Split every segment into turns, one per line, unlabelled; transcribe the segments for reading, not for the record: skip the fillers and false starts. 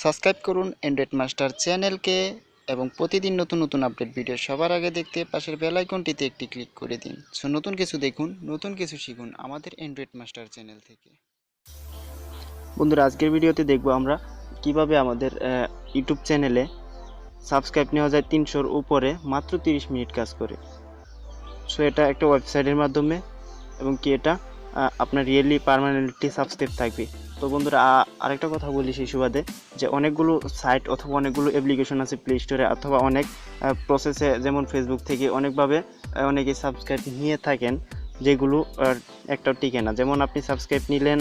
Subscribe করুন Android master চ্যানেলকে এবং প্রতিদিন নতুন নতুন আপডেট ভিডিও সবার আগে দেখতে পাশের বেল আইকনটিতে একটি ক্লিক করে দিন। সো নতুন কিছু দেখুন, নতুন কিছু শিখুন আমাদের অ্যান্ড্রয়েড মাস্টার চ্যানেল থেকে।
বন্ধুরা, আজকের ভিডিওতে দেখব আমরা কিভাবে আমাদের ইউটিউব চ্যানেলে সাবস্ক্রাইব নেওয়া যায় 300-র উপরে মাত্র 30 মিনিট কাজ করে। সো এটা একটা ওয়েবসাইটের মাধ্যমে এবং কি এটা আপনার রিয়েলি পার্মানেন্টলি সাবস্ক্রাইব থাকবে। তো বন্ধুরা, আরেকটা কথা বলি সেই সুবাদে যে অনেকগুলো সাইট অথবা অনেকগুলো অ্যাপ্লিকেশন আছে প্লে স্টোরে অথবা অনেক প্রসেসে, যেমন ফেসবুক থেকে অনেকভাবে অনেকে সাবস্ক্রাইব নিয়ে থাকেন যেগুলো একটাও টিকে না। যেমন আপনি সাবস্ক্রাইব নিলেন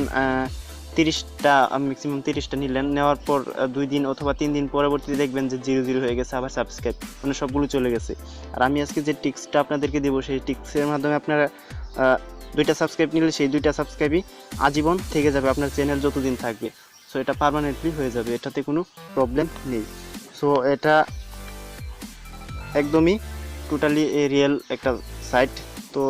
30টা, ম্যাক্সিমাম 30টা নিলেন, নেওয়ার পর 2 দিন অথবা 3 দিন পরবর্তীতে দেখবেন যে 0 হয়ে গেছে, আবার সাবস্ক্রাইব মানে সবগুলো চলে গেছে। আর আমি আজকে যে টিক্সটা আপনাদেরকে দেবো সেই টিক্সের মাধ্যমে আপনারা 2টা সাবস্ক্রাইব নিলে সেই 2টা সাবস্ক্রাইবই আজীবন থেকে যাবে আপনার চ্যানেল যতদিন থাকবে। সো এটা পার্মানেন্টলি হয়ে যাবে, এটাতে কোনো প্রবলেম নেই। সো এটা একদমই টোটালি রিয়েল একটা সাইট। তো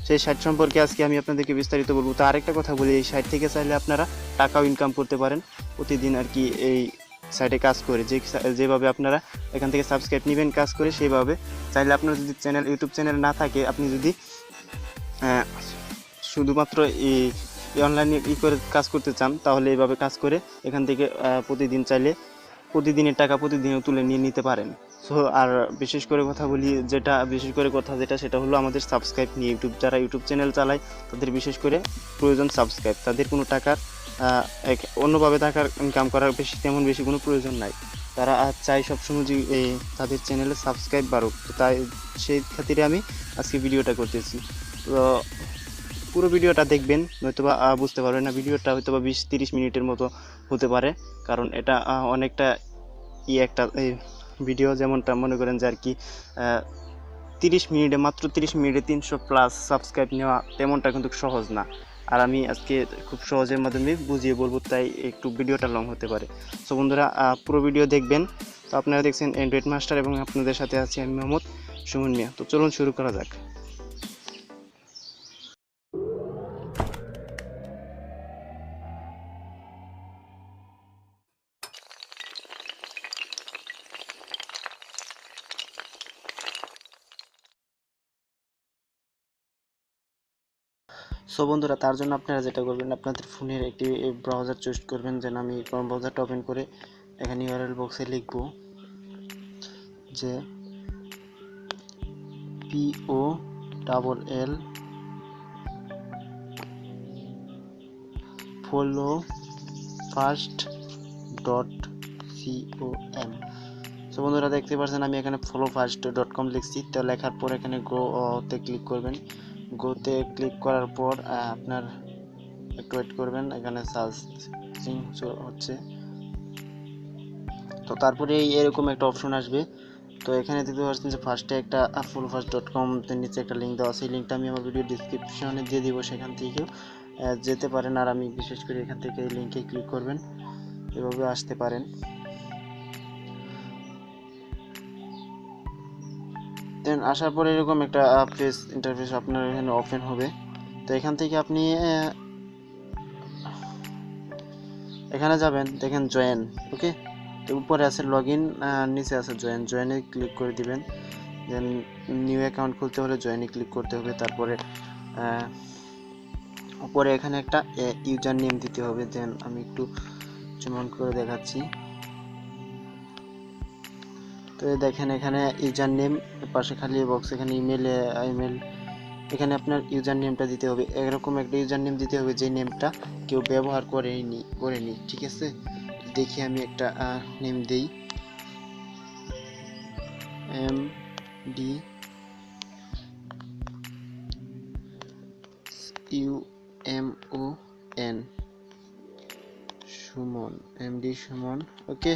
সেই সাইট সম্পর্কে আজকে আমি আপনাদেরকে বিস্তারিত বলবো। তো আরেকটা কথা বলি, এই সাইট থেকে চাইলে আপনারা টাকাও ইনকাম করতে পারেন প্রতিদিন আর কি। এই সাইটে কাজ করে যেভাবে আপনারা এখান থেকে সাবস্ক্রাইব নেবেন কাজ করে, সেইভাবে চাইলে আপনার যদি ইউটিউব চ্যানেল না থাকে, আপনি যদি শুধুমাত্র এই অনলাইনে করে কাজ করতে চান, তাহলে এইভাবে কাজ করে এখান থেকে প্রতিদিন চাইলে প্রতিদিনের টাকা প্রতিদিনও তুলে নিয়ে নিতে পারেন। সো আর বিশেষ করে কথা সেটা হলো আমাদের সাবস্ক্রাইব নিয়ে। যারা ইউটিউব চ্যানেল চালায় তাদের বিশেষ করে প্রয়োজন সাবস্ক্রাইব। তাদের কোনো টাকার অন্যভাবে টাকার ইনকাম করার তেমন বেশি কোনো প্রয়োজন নাই। তারা চাই সবসময় যে তাদের চ্যানেলে সাবস্ক্রাইব বাড়ুক। তো তাই সেই খাতিরে আমি আজকে ভিডিওটা করতেছি। তো পুরো ভিডিওটা দেখবেন, নয়তোবা বুঝতে পারবেন না। ভিডিওটা হয়তোবা 20-30 মিনিটের মতো হতে পারে, কারণ এটা অনেকটা একটা ভিডিও। যেমনটা মনে করেন যে আর কি 30 মিনিটে 300+ সাবস্ক্রাইব নেওয়া তেমনটা কিন্তু সহজ না। আর আমি আজকে খুব সহজের মাধ্যমে বুঝিয়ে বলবো, তাই একটু ভিডিওটা লং হতে পারে। সো বন্ধুরা, পুরো ভিডিও দেখবেন। তো আপনারা দেখছেন অ্যান্ড্রয়েড মাস্টার এবং আপনাদের সাথে আছি আমি মোহাম্মদ সুমন মিয়া। তো চলুন শুরু করা যাক। সো বন্ধুরা, তার জন্য আপনারা যেটা করবেন, আপনাদের ফোনের একটি ব্রাউজার চুজ করবেন। যেন আমি ব্রাউজারটা ওপেন করে এখানে ইউআরএল বক্সে লিখব যে POLL followfast.com। সো বন্ধুরা, দেখতে পাচ্ছেন আমি এখানে followfast.com লিখছি। তো লেখার পর এখানে গোতে ক্লিক করবেন। গোতে ক্লিক করার পর আপনার একটু ওয়েট করবেন, এখানে সার্চিং হচ্ছে। তো তারপরে এরকম একটা অপশন আসবে। তো এখানে দেখতে পাচ্ছেন যে ফার্স্টে একটা followfast.com এর নিচে একটা লিঙ্ক দেওয়া আছে। এই লিঙ্কটা আমি আমার ভিডিও ডিসক্রিপশনে দিয়ে দিব, সেখান থেকেও যেতে পারেন। আর আমি বিশেষ করে এখান থেকে এই লিঙ্কে ক্লিক করবেন, এভাবে আসতে পারেন। দেন আসার পরে এরকম একটা পেজ ইন্টারফেস আপনার এখানে ওপেন হবে। তো এখান থেকে আপনি এখানে যাবেন, দেখেন জয়েন। ওকে, তো উপরে আছে লগ ইন, নিচে আছে জয়েনে ক্লিক করে দিবেন। দেন নিউ অ্যাকাউন্ট খুলতে হলে জয়েনে ক্লিক করতে হবে। তারপরে উপরে এখানে একটা ইউজার নেম দিতে হবে। দেন আমি একটু যেমন করে দেখাচ্ছি। তো দেখেন এখানে ইউজার নেম, পাশে খালি বক্স, এখানে ইমেল, এখানে আপনার ইউজার নেমটা দিতে হবে। এরকম একটা ইউজার নেম দিতে হবে যে নেমটা কেউ ব্যবহার করেনি। ঠিক আছে, দেখি আমি একটা নেম দেই, MDSUMON সুমন, MD সুমন। ওকে,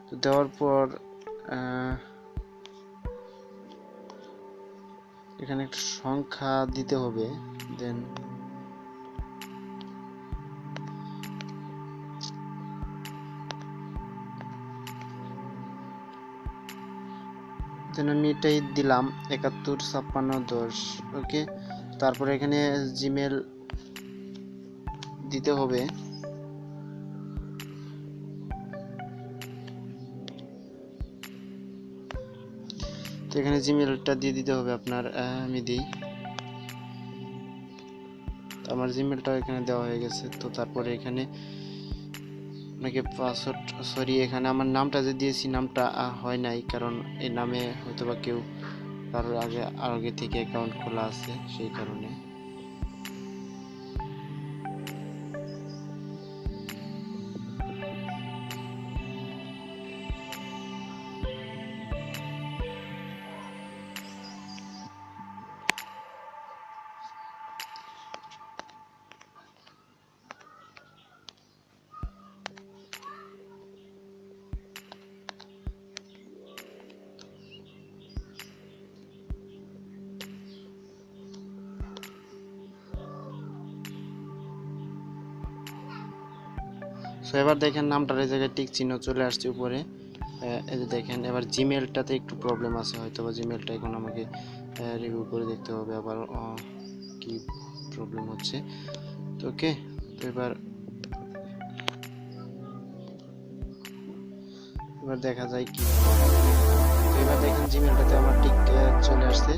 তো দেওয়ার পর এখানে একটা সংখ্যা দিতে হবে। দেন আমি এটাই দিলাম 715610। ওকে, তারপরে এখানে জিমেল দিতে হবে। তো এখানে জিমেলটা দিয়ে দিতে হবে আপনার, আমি দিই। তো আমার জিমেলটা এখানে দেওয়া হয়ে গেছে। তো তারপরে এখানে আপনাকে পাসওয়ার্ড, সরি এখানে আমার নামটা যে দিয়েছি নামটা হয় নাই, কারণ এই নামে হয়তোবা কেউ কারোর আগে থেকে অ্যাকাউন্ট খোলা আছে সেই কারণে। সো এবার দেখেন নামটার এই জায়গায় টিক চিহ্ন চলে আসছে উপরে। এই যে দেখেন এবার জিমেলটাতে একটু প্রবলেম আছে, হয়তো বা জিমেলটা এখন আমাকে রিভিউ করে দেখতে হবে আবার কি প্রবলেম হচ্ছে। তো ওকে, তো এবার দেখা যায় কি। তো এবার দেখেন জিমেলটাতে আমার ঠিক চলে আসছে।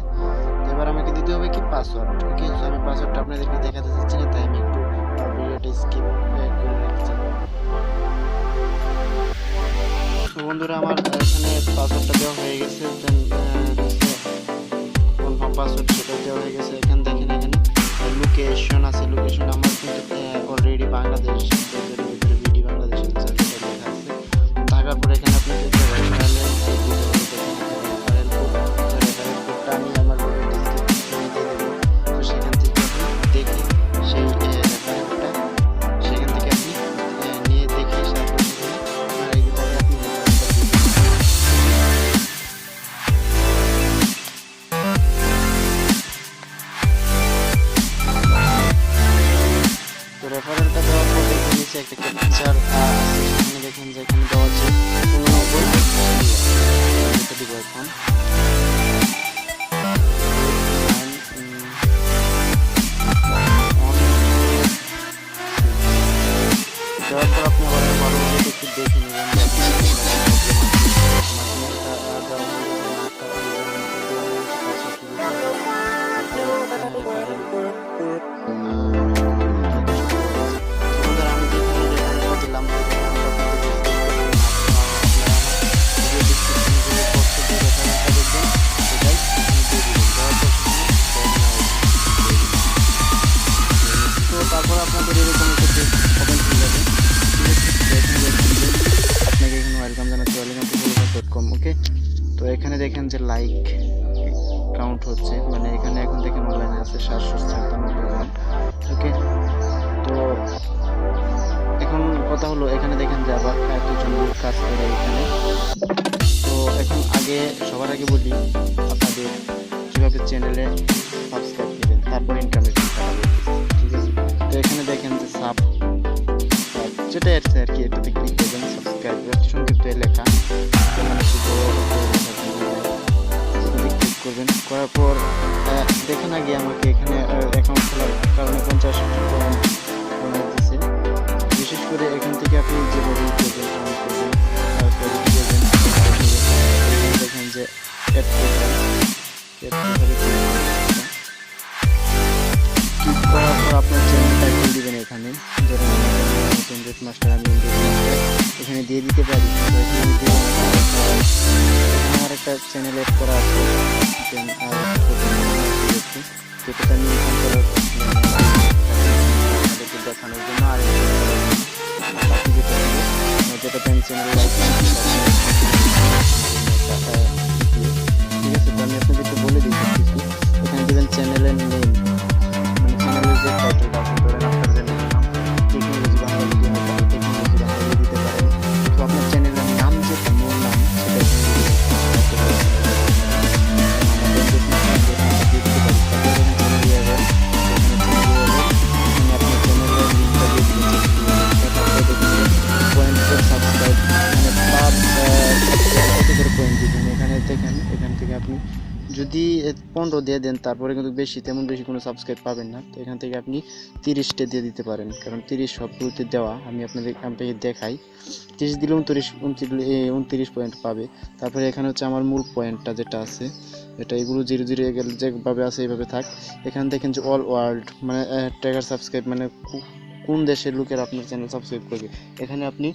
তো এবার আমাকে দিতে হবে কি পাসওয়ার্ড। ওকে, তো আমি পাসওয়ার্ডটা আপনাদেরকে দেখাতে চাচ্ছি না, তাই আমি একটু ভিডিওটা স্কিপ করে রাখছি। তো বন্ধুরা আমার এখানে পাসওয়ার্ডটা দেওয়া হয়ে গেছে, দেন কনফার্ম পাসওয়ার্ড সেটা দেওয়া হয়ে গেছে। এখানে দেখেন এখানে লোকেশন আছে, লোকেশন আমার কিন্তু অলরেডি বাংলাদেশ, ভিডি বাংলাদেশের লেখা আছে। থাকার পরে এখানে আপনি দেখতে পারেন রেফারেল কোডটা আমি আমার ডিসক্রিপশনে দিয়ে দেবো। তো সেখান থেকে আপনি দেখে সেই রেফারেলটা সেখান থেকে আপনি নিয়ে দেখে তারপর রেফারেলটা দেওয়ার পর দেখে নিচে একটা ক্যাপচার আছে, সেখানে দেখেন যে এখানে দেওয়া আছে 89 এটা দিব এখন। দেওয়ার পর আপনি আবার ভালোভাবে একটু দেখে নেবেন ওকে। তো এখানে দেখেন যে লাইক কাউন্ট হচ্ছে, মানে এখানে এখন দেখেন অনলাইনে আছে 797 জন। ওকে, তো এখন কথা হলো এখানে দেখেন যে আবার এতজন লোক কাজ করে এখানে। তো এখন সবার আগে বলি আপনাদের কীভাবে চ্যানেলে সাবস্ক্রাইব করবেন, তারপর ইনকামের টাকা বলতেছি, ঠিক আছে। তো এখানে দেখেন যে যেটা আছে আর কি, এটাতে ক্লিক করবেন, সাবস্ক্রাইব সংক্ষিপ্ত লেখা ক্লিক করবেন। করার পর দেখেন আগে আমাকে এখানে অ্যাকাউন্ট খোলার কারণে 50 পয়েন্ট দিচ্ছে। বিশেষ করে এখান থেকে আপনি যেভাবে করবেন দেখেন যে ক্লিক করার পর আপনার চ্যানেল টাইটেল দিবেন এখানে, ধরেন এন্ড্রয়েড মাস্টার, আমি এখানে দিয়ে দিতে পারি। আমার একটা চ্যানেল এড করা আছে, যেটা আমি দেখানোর জন্য, আর যেটাতে আমি চ্যানেল লাইক, ঠিক আছে। তো আমি আপনাদেরকে বলে দিই কিছু। এখানে দেবেন চ্যানেলের নেম, মানে চ্যানেলের যে টাইটেলটা আছে, ধরেন আপনার চ্যানেলের নাম technology Bangla video, technology Bangla দিতে পারেন। তো আপনার চ্যানেলের নাম যেটা মূল নাম সেটা যদি 15 দিয়ে দেন তারপরে কিন্তু তেমন বেশি কোনো সাবস্ক্রাইব পাবেন না। তো এখান থেকে আপনি 30টা দিয়ে দিতে পারেন, কারণ 30 সবগুলোতে দেওয়া। আমি আপনাকে দেখাই, 30 দিলে 29 পয়েন্ট পাবে। তারপরে এখানে হচ্ছে আমার মূল পয়েন্টটা যেটা আছে, এটা এগুলো 0 0 গেলে যেভাবে আছে এইভাবে থাক। এখানে দেখেন যে অল ওয়ার্ল্ড মানে ট্র্যাকার সাবস্ক্রাইব, মানে কোন দেশের লোকের আপনার চ্যানেল সাবস্ক্রাইব করবে। এখানে আপনি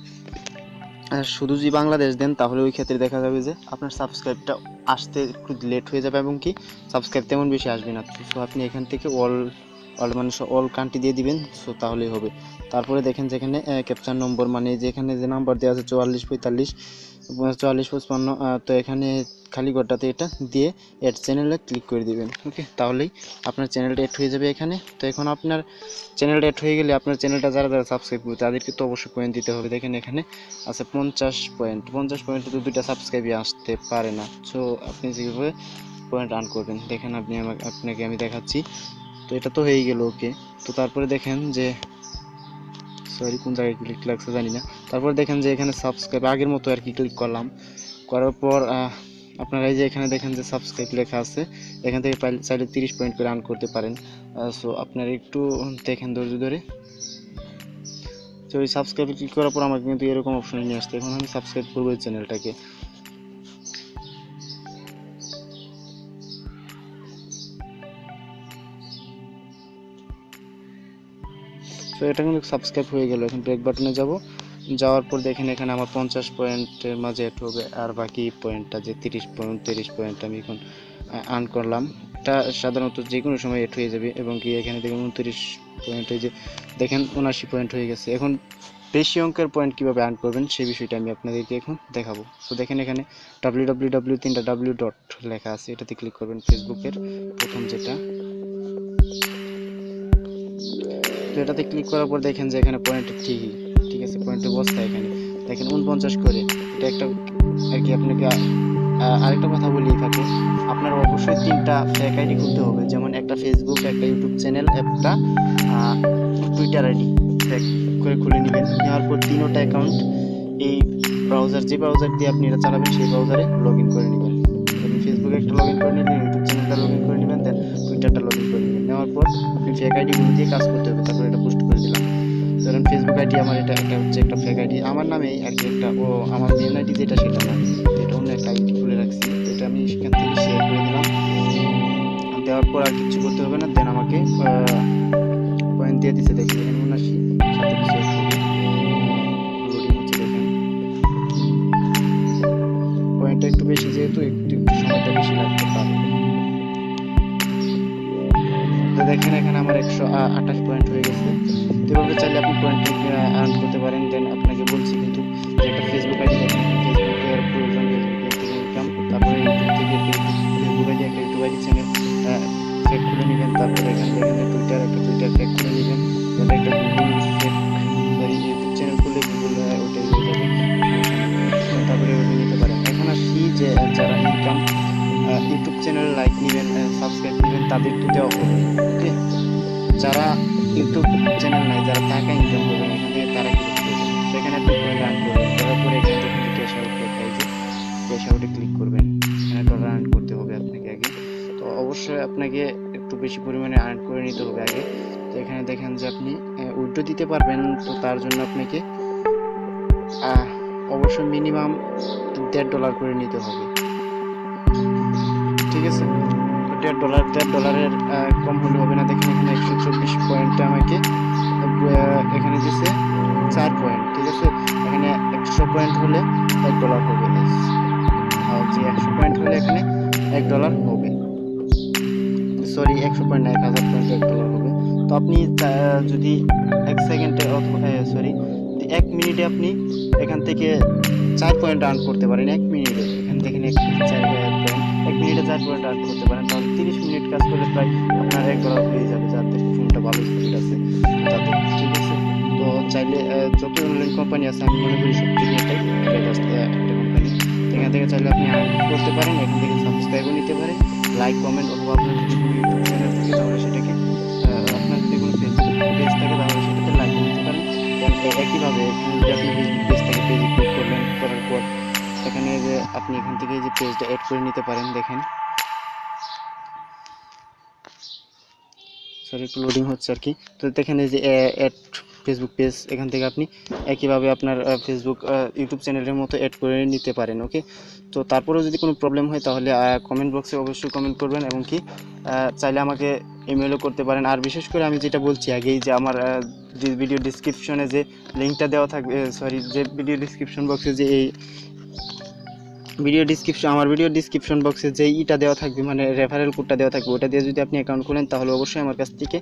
শুধু যদি বাংলাদেশ দেন তাহলে ওই ক্ষেত্রে দেখা যাবে যে আপনার সাবস্ক্রাইবটা আসতে একটু লেট হয়ে যাবে, এবং কি সাবস্ক্রাইব তেমন বেশি আসবে না। সো আপনি এখান থেকে অল মানে অল কান্ট্রি দিয়ে দিবেন, সো তাহলেই হবে। তারপরে দেখেন যেখানে ক্যাপচার নম্বর, মানে যেখানে যে নাম্বার দেওয়া আছে 44 45 44 55, তো এখানে খালি ঘরটাতে এটা দিয়ে অ্যাড চ্যানেলে ক্লিক করে দিবেন। ওকে, তাহলেই আপনার চ্যানেলটা অ্যাড হয়ে যাবে এখানে। তো এখন আপনার চ্যানেলটা অ্যাড হয়ে গেলে আপনার চ্যানেলটা যারা সাবস্ক্রাইব করবে তাদেরকে তো অবশ্যই পয়েন্ট দিতে হবে। দেখেন এখানে আছে 50 পয়েন্ট। 50 পয়েন্টে তো 2টা সাবস্ক্রাইবই আসতে পারে না। সো আপনি যেভাবে পয়েন্ট আর্ন করবেন, দেখেন আপনাকে আমি দেখাচ্ছি। তো এটা তো হয়ে গেল। ওকে, তো তারপরে দেখেন যে সরি কোন জায়গায় ক্লিক লাগছে জানি না। তারপর দেখেন যে এখানে সাবস্ক্রাইব আগের মতো আর কি ক্লিক করলাম। করার পর আপনারা এই যে এখানে দেখেন যে সাবস্ক্রাইব লেখা আছে, এখান থেকে চাইলে 30 পয়েন্ট করে আর্ন করতে পারেন। সো আপনারা একটু দেখেন ধৈর্য ধরে। তো ওই সাবস্ক্রাইবে ক্লিক করার পর আমাকে কিন্তু এরকম অপশনে নিয়ে আসছে। এখন আমি সাবস্ক্রাইব করবো এই চ্যানেলটাকে। তো এটা কিন্তু সাবস্ক্রাইব হয়ে গেল। এখন ব্রেক বাটনে যাওয়ার পর দেখেন এখানে আমার 50 পয়েন্টের মাঝে অ্যাড হবে, আর বাকি পয়েন্টটা যে 30 পয়েন্ট আমি এখন আর্ন করলাম, এটা সাধারণত যে কোনো সময় অ্যাড হয়ে যাবে। এবং কি এখানে দেখুন 29 পয়েন্ট, এই যে দেখেন 79 পয়েন্ট হয়ে গেছে। এখন বেশি অঙ্কের পয়েন্ট কীভাবে আর্ন করবেন সেই বিষয়টা আমি আপনাদেরকে এখন দেখাবো। তো দেখেন এখানে www 3টা w ডট লেখা আছে, এটাতে ক্লিক করবেন। ফেসবুকের প্রথম যেটা, তো এটাতে ক্লিক করার পর দেখেন যে এখানে পয়েন্টের ঠিক আছে, পয়েন্টের বস্তা এখানে দেখেন 49 করে। এটা একটা আর কি। আপনাকে আরেকটা কথা বলি, থাকে আপনার অবশ্যই 3টা ফেক আইডি খুলতে হবে, যেমন একটা ফেসবুক, একটা ইউটিউব চ্যানেল, একটা টুইটার আইডি ফেক করে খুলে নেবেন। নেওয়ার পর 3টা অ্যাকাউন্ট এই যে ব্রাউজার দিয়ে আপনি এটা চালাবেন সেই ব্রাউজারে লগ ইন করে নেবেন। ফেসবুকে একটা লগ ইন করে নেবেন, ইউটিউব চ্যানেলটা লগ ইন করে নেবেন, দেন টুইটারটা লগ ইন করে নেবেন। নেওয়ার পর আপনি ফেক আইডিগুলো দিয়ে কাজ করতে হবে। তারপর এটা পোস্ট করে দিলাম। ধরেন ফেসবুক আইডি আমার, এটা হচ্ছে একটা ফেক আইডি আমার নামেই আর কি, একটা আমার মেন আইডি যেটা সেটা না, এটা অন্য একটা আইডি খুলে রাখছি। এটা আমি সেখান থেকে শেয়ার করে দিলাম। দেওয়ার পর আর কিছু করতে হবে না, দেন আমাকে পয়েন্ট দিয়ে দিচ্ছে। দেখেন এখানে 79 সাথে কিছু অ্যাড হবে, লোডিং হচ্ছে। দেখেন পয়েন্টটা একটু বেশি, যেহেতু একটু সময়টা বেশি লাগতে পারে। তো দেখেন এখানে আমার 128 পয়েন্ট হয়ে গেছে। এভাবে চাইলে আপনি পয়েন্ট আর্ন করতে পারেন। দেন আপনাকে বলছি কিন্তু যে একটা ফেসবুক আইডি, দেখেন ফেসবুকের প্রয়োজন, ফেসবুক থেকে ইনকাম। তারপরে ইউটিউব থেকে ফেসবুক আইডি, একটা ইউটিউব আইডি চ্যানেল ফেক খুলে নেবেন। তারপরে এখানে দেখেন যে টুইটার ফেক খুলে নেবেন। তারপরে একটা গুগল ফেক ইউটিউব চ্যানেল খুলে গুগল ওটাই হয়ে যাবে, তারপরে ওটা নিতে পারেন। এখন আসি যে যারা ইনকাম ইউটিউব চ্যানেলে লাইক নেবেন, সাবস্ক্রাইব নেবেন, তাদের তো দেওয়া হবে। ওকে, যারা ইউটিউব চ্যানেল নাই, যারা টাকা ইনকাম করবেন এখান থেকে, তারা কি করতে হবে, সেখানে আপনি পয়েন্ট আর্ন করবেন। করার পরে এখানে দেখেন যে ক্যাশ আউট লেখা আছে, ক্যাশ আউটে ক্লিক করবেন। এখানে ডলার আর্ন করতে হবে আপনাকে আগে। তো অবশ্যই আপনাকে একটু বেশি পরিমাণে আর্ন করে নিতে হবে আগে। তো এখানে দেখেন যে আপনি উইথড্র দিতে পারবেন। তো তার জন্য আপনাকে অবশ্যই মিনিমাম $1.5 করে নিতে হবে। ঠিক আছে, তো $1.5 কম হলে হবে না। দেখেন এখানে 124 পয়েন্টে আমাকে এখানে দিছে 4 পয়েন্ট। ঠিক আছে, এখানে 100 পয়েন্ট হলে $1 হবে, যে 100 পয়েন্ট হলে এখানে $1 হবে। সরি, 100 পয়েন্ট না, 1000 পয়েন্ট $1 হবে। তো আপনি যদি 1 সেকেন্ডে অথবা সরি 1 মিনিটে আপনি এখান থেকে 4 পয়েন্ট আর্ন করতে পারেন। 1 মিনিটে এখান থেকে 1 মিনিটে 4 পয়েন্ট আর্ন করতে পারেন। তাহলে 30 মিনিট কাজ করলে প্রায় আপনার $1 হয়ে যাবে, যাদের ফোনটা ভালো স্পিড আছে তাদের। ঠিক আছে, তো চাইলে যত অনলাইন কোম্পানি আছে, আমি মনে করি সবথেকে এটাই বেস্ট একটা কোম্পানি। এখান থেকে চাইলে আপনি আর্ন করতে পারেন, এখান থেকে সাবস্ক্রাইবও নিতে পারেন, লাইক কমেন্ট, অথবা আপনার যদি কোনো ইউটিউব চ্যানেল থাকে তাহলে সেটাকে, আপনার যদি কোনো ফেসবুক পেজ থাকে তাহলে সেটাতে লাইক দিতে পারেন। একইভাবে যদি আপনি ফেসবুক পেজ থেকে পেজে ক্লিক করলেন, করার পর এখানে যে আপনি এখান থেকে যে পেজটা অ্যাড করে নিতে পারেন। দেখেন সরি একটু লোডিং হচ্ছে আর কি। তো দেখেন এই যে অ্যাড ফেসবুক পেজ, এখান থেকে আপনি একইভাবে আপনার ফেসবুক ইউটিউব চ্যানেলের মতো অ্যাড করে নিতে পারেন। ওকে, তো তারপরেও যদি কোনো প্রবলেম হয় তাহলে কমেন্ট বক্সে অবশ্যই কমেন্ট করবেন, এবং কি চাইলে আমাকে ইমেলও করতে পারেন। আর বিশেষ করে আমি যেটা বলছি আগেই, যে আমার যে ভিডিও ডিসক্রিপশনে যে লিঙ্কটা দেওয়া থাকবে, সরি যে ভিডিও ডিসক্রিপশন বক্সে যে এই আমার ভিডিও ডিসক্রিপশন বক্সে যে ইটা দেওয়া থাকবে, মানে রেফারেল কোডটা দেওয়া থাকবে, ওটা দিয়ে যদি আপনি অ্যাকাউন্ট খোলেন তাহলে অবশ্যই আমার কাছ থেকে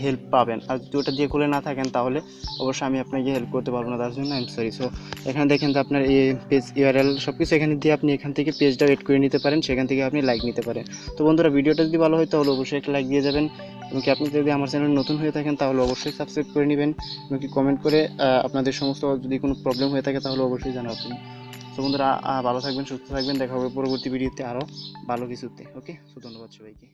হেল্প পাবেন। আর যদি ওটা দিয়ে খুলে না থাকেন তাহলে অবশ্যই আমি আপনাকে হেল্প করতে পারবো না, তার জন্য আই এম সরি। সো এখানে দেখেন যে আপনার এই পেজ ইউআরএল সব কিছু এখানে দিয়ে আপনি এখান থেকে পেজটা এড করে নিতে পারেন, সেখান থেকে আপনি লাইক নিতে পারেন। তো বন্ধুরা, ভিডিওটা যদি ভালো হয় তাহলে অবশ্যই একটা লাইক দিয়ে যাবেন, এবং কি আপনি যদি আমার চ্যানেল নতুন হয়ে থাকেন তাহলে অবশ্যই সাবস্ক্রাইব করে নেবেন, এবং কি কমেন্ট করে আপনাদের সমস্ত যদি কোনো প্রবলেম হয়ে থাকে তাহলে অবশ্যই জানাবেন। তো বন্ধুরা, ভালো থাকবেন, সুস্থ থাকবেন, দেখা হবে পরবর্তী ভিডিওতে আরও ভালো কিছুতে। ওকে, সো ধন্যবাদ সবাইকে।